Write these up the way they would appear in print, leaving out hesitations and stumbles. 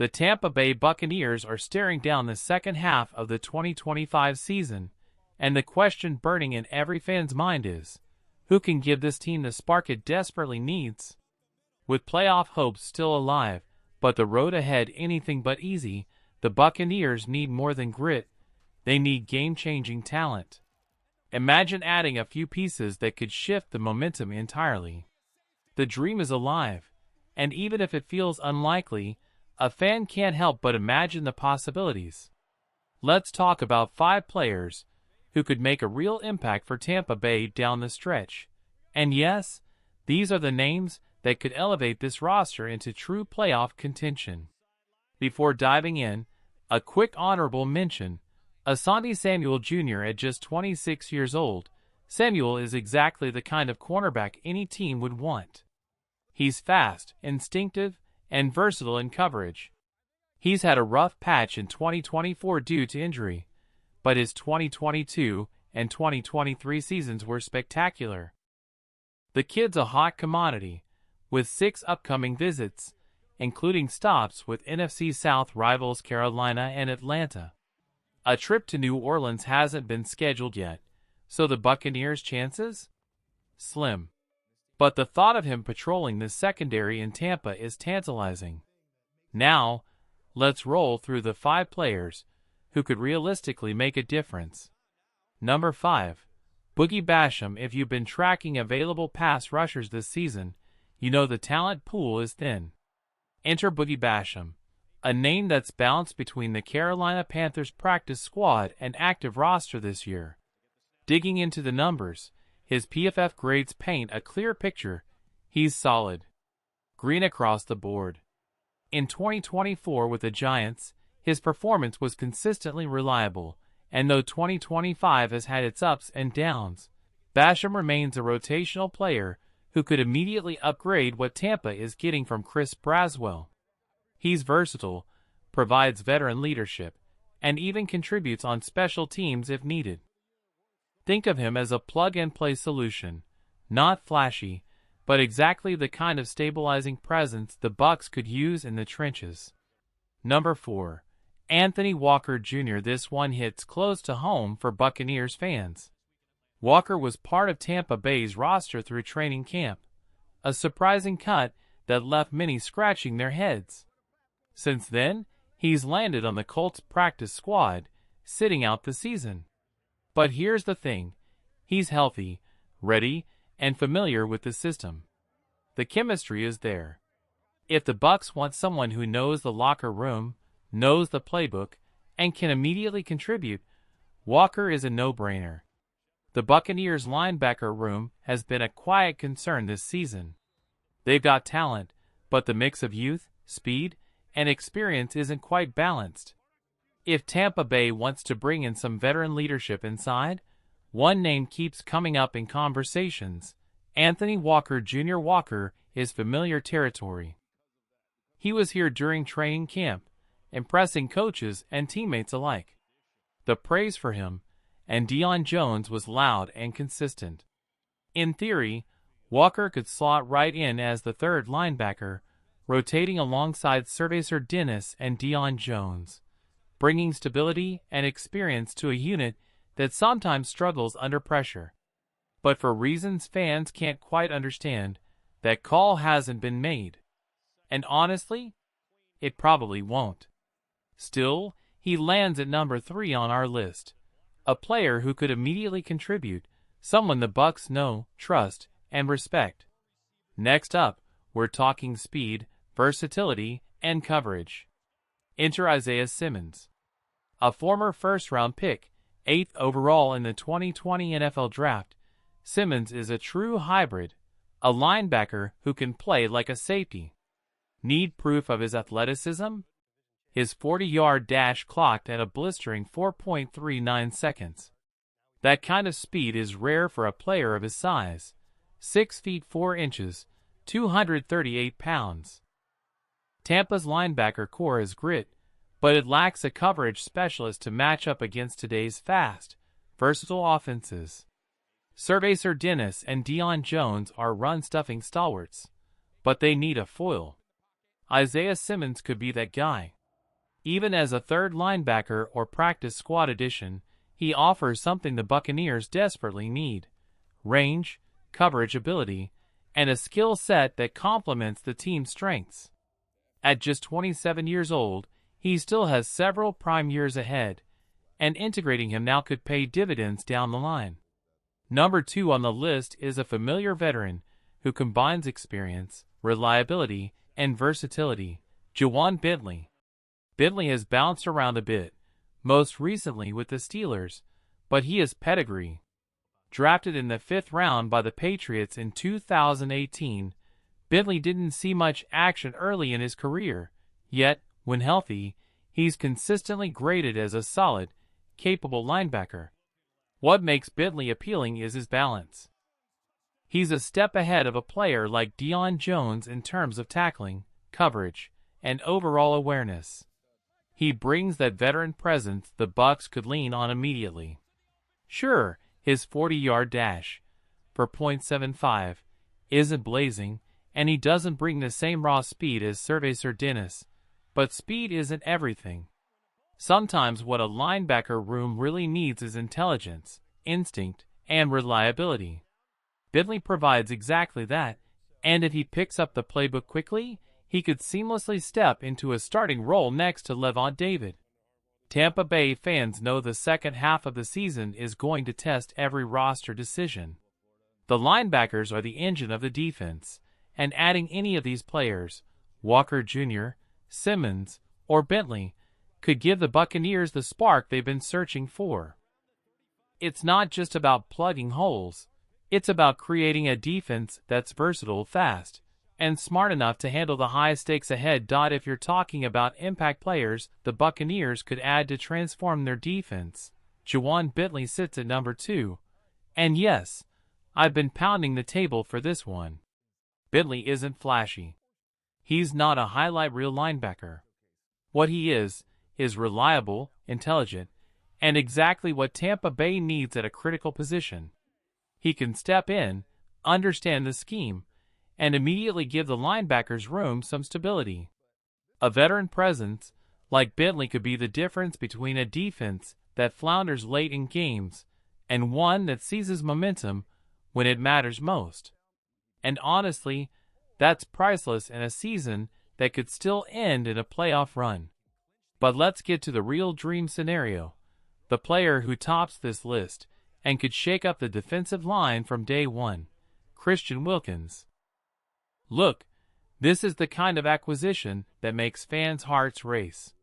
The Tampa Bay Buccaneers are staring down the second half of the 2025 season, and the question burning in every fan's mind is, who can give this team the spark it desperately needs? With playoff hopes still alive, but the road ahead anything but easy, the Buccaneers need more than grit. They need game-changing talent. Imagine adding a few pieces that could shift the momentum entirely. The dream is alive, and even if it feels unlikely, a fan can't help but imagine the possibilities. Let's talk about 5 players who could make a real impact for Tampa Bay down the stretch. And yes, these are the names that could elevate this roster into true playoff contention. Before diving in, a quick honorable mention. Asante Samuel Jr. At just 26 years old, Samuel is exactly the kind of cornerback any team would want. He's fast, instinctive, and versatile in coverage. He's had a rough patch in 2024 due to injury, but his 2022 and 2023 seasons were spectacular. The kid's a hot commodity, with 6 upcoming visits, including stops with NFC South rivals Carolina and Atlanta. A trip to New Orleans hasn't been scheduled yet, so the Buccaneers' chances? Slim. But the thought of him patrolling the secondary in Tampa is tantalizing. Now, let's roll through the 5 players who could realistically make a difference. Number 5. Boogie Basham. If you've been tracking available pass rushers this season, you know the talent pool is thin. Enter Boogie Basham, a name that's bounced between the Carolina Panthers practice squad and active roster this year. Digging into the numbers, his PFF grades paint a clear picture. He's solid. Green across the board. In 2024 with the Giants, his performance was consistently reliable, and though 2025 has had its ups and downs, Basham remains a rotational player who could immediately upgrade what Tampa is getting from Chris Braswell. He's versatile, provides veteran leadership, and even contributes on special teams if needed. Think of him as a plug-and-play solution, not flashy, but exactly the kind of stabilizing presence the Bucs could use in the trenches. Number 4. Anthony Walker Jr. This one hits close to home for Buccaneers fans. Walker was part of Tampa Bay's roster through training camp, a surprising cut that left many scratching their heads. Since then, he's landed on the Colts practice squad, sitting out the season. But here's the thing, he's healthy, ready, and familiar with the system. The chemistry is there. If the Bucs want someone who knows the locker room, knows the playbook, and can immediately contribute, Walker is a no-brainer. The Buccaneers' linebacker room has been a quiet concern this season. They've got talent, but the mix of youth, speed, and experience isn't quite balanced. If Tampa Bay wants to bring in some veteran leadership inside, one name keeps coming up in conversations. Anthony Walker Jr. Walker is familiar territory. He was here during training camp, impressing coaches and teammates alike. The praise for him and Deion Jones was loud and consistent. In theory, Walker could slot right in as the third linebacker, rotating alongside Cerveza Dennis and Deion Jones, bringing stability and experience to a unit that sometimes struggles under pressure. But for reasons fans can't quite understand, that call hasn't been made. And honestly, it probably won't. Still, he lands at number 3 on our list. A player who could immediately contribute, someone the Bucs know, trust, and respect. Next up, we're talking speed, versatility, and coverage. Enter Isaiah Simmons. A former first-round pick, 8th overall in the 2020 NFL Draft, Simmons is a true hybrid, a linebacker who can play like a safety. Need proof of his athleticism? His 40-yard dash clocked at a blistering 4.39 seconds. That kind of speed is rare for a player of his size, 6 feet 4 inches, 238 pounds. Tampa's linebacker core is grit, but it lacks a coverage specialist to match up against today's fast, versatile offenses. Cerveza Dennis and Deion Jones are run-stuffing stalwarts, but they need a foil. Isaiah Simmons could be that guy. Even as a third linebacker or practice squad addition, he offers something the Buccaneers desperately need: range, coverage ability, and a skill set that complements the team's strengths. At just 27 years old, he still has several prime years ahead, and integrating him now could pay dividends down the line. Number 2 on the list is a familiar veteran who combines experience, reliability, and versatility: Ja'Whaun Bentley. Bentley has bounced around a bit, most recently with the Steelers, but he has pedigree. Drafted in the 5th round by the Patriots in 2018, Bentley didn't see much action early in his career, yet, when healthy, he's consistently graded as a solid, capable linebacker. What makes Bentley appealing is his balance. He's a step ahead of a player like Deion Jones in terms of tackling, coverage, and overall awareness. He brings that veteran presence the Bucs could lean on immediately. Sure, his 40-yard dash, for .75, isn't blazing, and he doesn't bring the same raw speed as Cerveza Dennis, but speed isn't everything. Sometimes what a linebacker room really needs is intelligence, instinct, and reliability. Bentley provides exactly that, and if he picks up the playbook quickly, he could seamlessly step into a starting role next to Levant David. Tampa Bay fans know the second half of the season is going to test every roster decision. The linebackers are the engine of the defense, and adding any of these players, Walker Jr., Simmons, or Bentley, could give the Buccaneers the spark they've been searching for. It's not just about plugging holes. It's about creating a defense that's versatile, fast, and smart enough to handle the high stakes ahead. If you're talking about impact players the Buccaneers could add to transform their defense, Ja'Whaun Bentley sits at number 2. And yes, I've been pounding the table for this one. Bentley isn't flashy. He's not a highlight reel linebacker. What he is reliable, intelligent, and exactly what Tampa Bay needs at a critical position. He can step in, understand the scheme, and immediately give the linebackers room some stability. A veteran presence like Bentley could be the difference between a defense that flounders late in games and one that seizes momentum when it matters most. And honestly, that's priceless in a season that could still end in a playoff run. But let's get to the real dream scenario: the player who tops this list and could shake up the defensive line from day one: Christian Wilkins. Look, this is the kind of acquisition that makes fans' hearts race.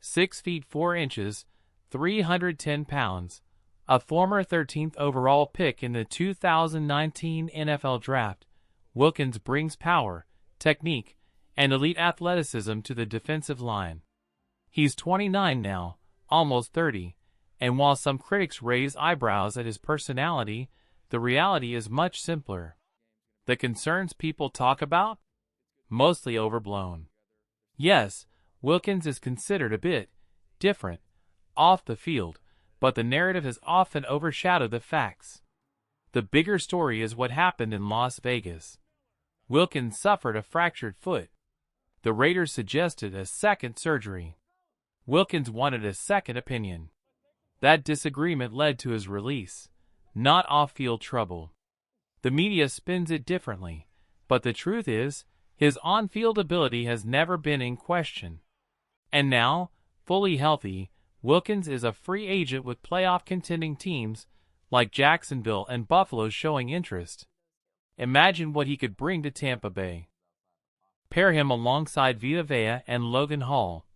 6 feet 4 inches, 310 pounds, a former 13th overall pick in the 2019 NFL Draft, Wilkins brings power, technique, and elite athleticism to the defensive line. He's 29 now, almost 30, and while some critics raise eyebrows at his personality, the reality is much simpler. The concerns people talk about? Mostly overblown. Yes, Wilkins is considered a bit different off the field, but the narrative has often overshadowed the facts. The bigger story is what happened in Las Vegas. Wilkins suffered a fractured foot. The Raiders suggested a second surgery. Wilkins wanted a second opinion. That disagreement led to his release, not off-field trouble. The media spins it differently, but the truth is, his on-field ability has never been in question. And now, fully healthy, Wilkins is a free agent with playoff-contending teams like Jacksonville and Buffalo showing interest. Imagine what he could bring to Tampa Bay. Pair him alongside Vita Vea and Logan Hall,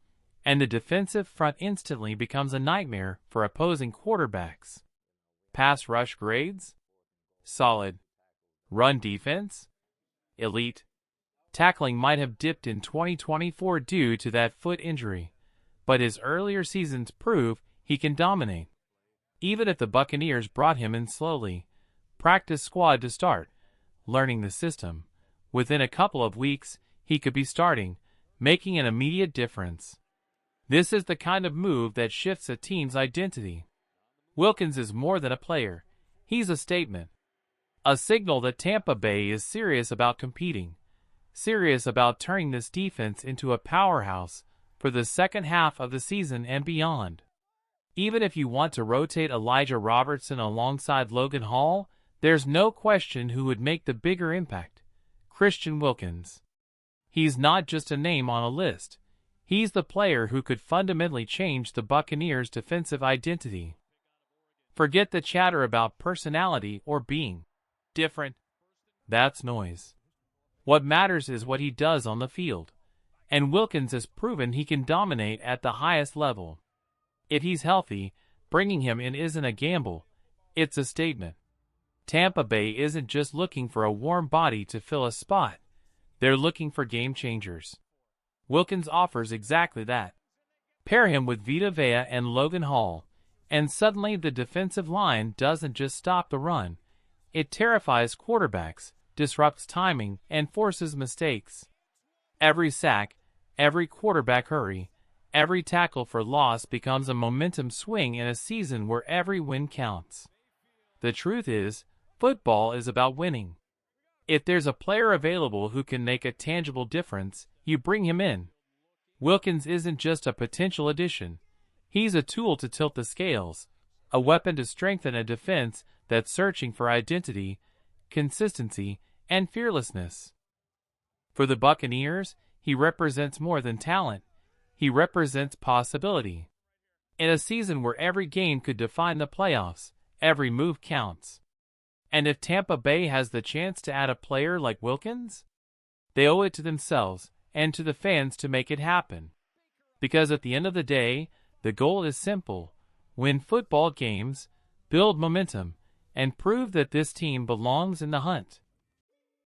and the defensive front instantly becomes a nightmare for opposing quarterbacks. Pass rush grades? Solid. Run defense? Elite. Tackling might have dipped in 2024 due to that foot injury, but his earlier seasons prove he can dominate. Even if the Buccaneers brought him in slowly, practice squad to start, learning the system, within a couple of weeks, he could be starting, making an immediate difference. This is the kind of move that shifts a team's identity. Wilkins is more than a player. He's a statement. A signal that Tampa Bay is serious about competing. serious about turning this defense into a powerhouse for the second half of the season and beyond. Even if you want to rotate Elijah Robertson alongside Logan Hall, there's no question who would make the bigger impact: Christian Wilkins. He's not just a name on a list. He's the player who could fundamentally change the Buccaneers' defensive identity. Forget the chatter about personality or being different. That's noise. What matters is what he does on the field. And Wilkins has proven he can dominate at the highest level. If he's healthy, bringing him in isn't a gamble, it's a statement. Tampa Bay isn't just looking for a warm body to fill a spot. They're looking for game changers. Wilkins offers exactly that. Pair him with Vita Vea and Logan Hall, and suddenly the defensive line doesn't just stop the run. It terrifies quarterbacks, disrupts timing, and forces mistakes. Every sack, every quarterback hurry, every tackle for loss becomes a momentum swing in a season where every win counts. The truth is, football is about winning. If there's a player available who can make a tangible difference, you bring him in. Wilkins isn't just a potential addition. He's a tool to tilt the scales, a weapon to strengthen a defense that's searching for identity, consistency, and fearlessness. For the Buccaneers, he represents more than talent. He represents possibility. In a season where every game could define the playoffs, every move counts. And if Tampa Bay has the chance to add a player like Wilkins, they owe it to themselves and to the fans to make it happen. Because at the end of the day, the goal is simple: win football games, build momentum, and prove that this team belongs in the hunt.